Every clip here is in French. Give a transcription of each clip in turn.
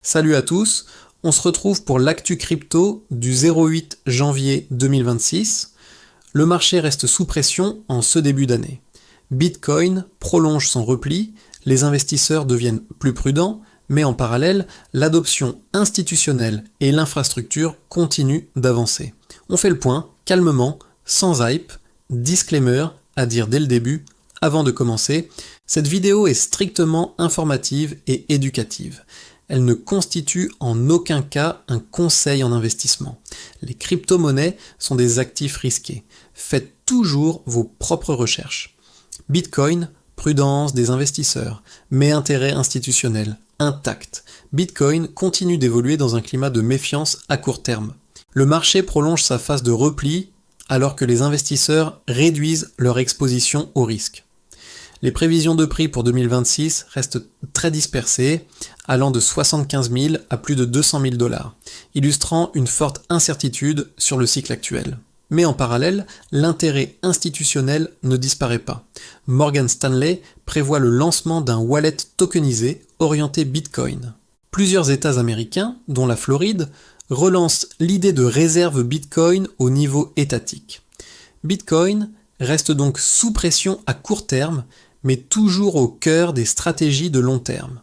Salut à tous, on se retrouve pour l'actu crypto du 08 janvier 2026. Le marché reste sous pression en ce début d'année. Bitcoin prolonge son repli, les investisseurs deviennent plus prudents, mais en parallèle, l'adoption institutionnelle et l'infrastructure continuent d'avancer. On fait le point, calmement, sans hype, disclaimer à dire dès le début, avant de commencer, cette vidéo est strictement informative et éducative. Elle ne constitue en aucun cas un conseil en investissement. Les crypto-monnaies sont des actifs risqués. Faites toujours vos propres recherches. Bitcoin, prudence des investisseurs, mais intérêt institutionnel intact. Bitcoin continue d'évoluer dans un climat de méfiance à court terme. Le marché prolonge sa phase de repli alors que les investisseurs réduisent leur exposition au risque. Les prévisions de prix pour 2026 restent très dispersées, allant de 75 000 à plus de 200 000 $, illustrant une forte incertitude sur le cycle actuel. Mais en parallèle, l'intérêt institutionnel ne disparaît pas. Morgan Stanley prévoit le lancement d'un wallet tokenisé orienté Bitcoin. Plusieurs États américains, dont la Floride, relancent l'idée de réserve Bitcoin au niveau étatique. Bitcoin reste donc sous pression à court terme, mais toujours au cœur des stratégies de long terme.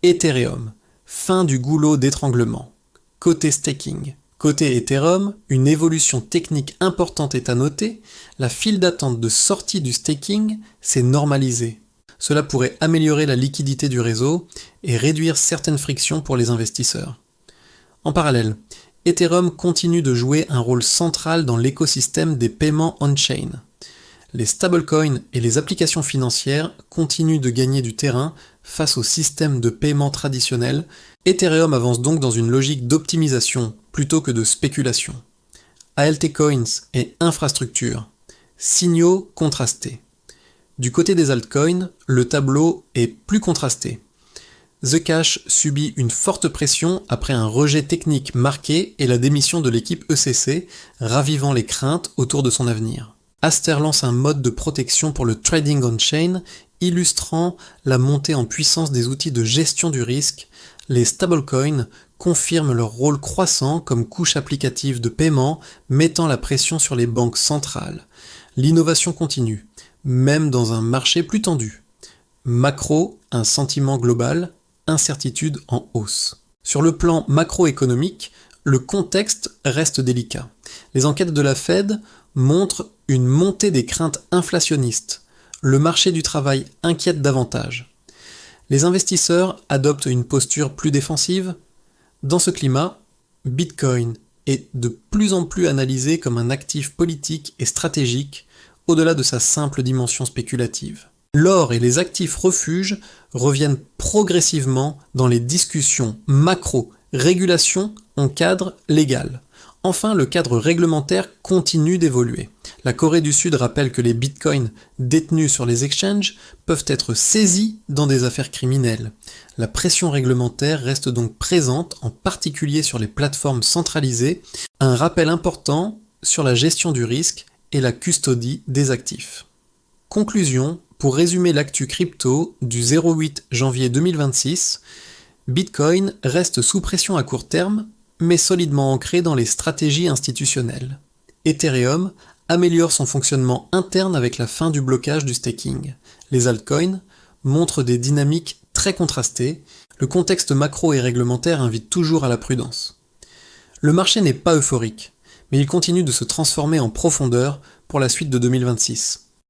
Ethereum, fin du goulot d'étranglement. Côté staking. Côté Ethereum, une évolution technique importante est à noter, la file d'attente de sortie du staking s'est normalisée. Cela pourrait améliorer la liquidité du réseau et réduire certaines frictions pour les investisseurs. En parallèle, Ethereum continue de jouer un rôle central dans l'écosystème des paiements on-chain. Les stablecoins et les applications financières continuent de gagner du terrain face au système de paiement traditionnel. Ethereum avance donc dans une logique d'optimisation plutôt que de spéculation. Altcoins et infrastructures, signaux contrastés. Du côté des altcoins, le tableau est plus contrasté. Zcash subit une forte pression après un rejet technique marqué et la démission de l'équipe ECC, ravivant les craintes autour de son avenir. Aster lance un mode de protection pour le trading on-chain, illustrant la montée en puissance des outils de gestion du risque. Les stablecoins confirment leur rôle croissant comme couche applicative de paiement, mettant la pression sur les banques centrales. L'innovation continue, même dans un marché plus tendu. Macro, un sentiment global, incertitude en hausse. Sur le plan macroéconomique, le contexte reste délicat. Les enquêtes de la Fed montrent une montée des craintes inflationnistes. Le marché du travail inquiète davantage. Les investisseurs adoptent une posture plus défensive. Dans ce climat, Bitcoin est de plus en plus analysé comme un actif politique et stratégique, au-delà de sa simple dimension spéculative. L'or et les actifs refuges reviennent progressivement dans les discussions macro-régulation en cadre légal. Enfin, le cadre réglementaire continue d'évoluer. La Corée du Sud rappelle que les bitcoins détenus sur les exchanges peuvent être saisis dans des affaires criminelles. La pression réglementaire reste donc présente, en particulier sur les plateformes centralisées, un rappel important sur la gestion du risque et la custodie des actifs. Conclusion, pour résumer l'actu crypto du 08 janvier 2026, Bitcoin reste sous pression à court terme, mais solidement ancré dans les stratégies institutionnelles. Ethereum améliore son fonctionnement interne avec la fin du blocage du staking. Les altcoins montrent des dynamiques très contrastées. Le contexte macro et réglementaire invite toujours à la prudence. Le marché n'est pas euphorique, mais il continue de se transformer en profondeur pour la suite de 2026.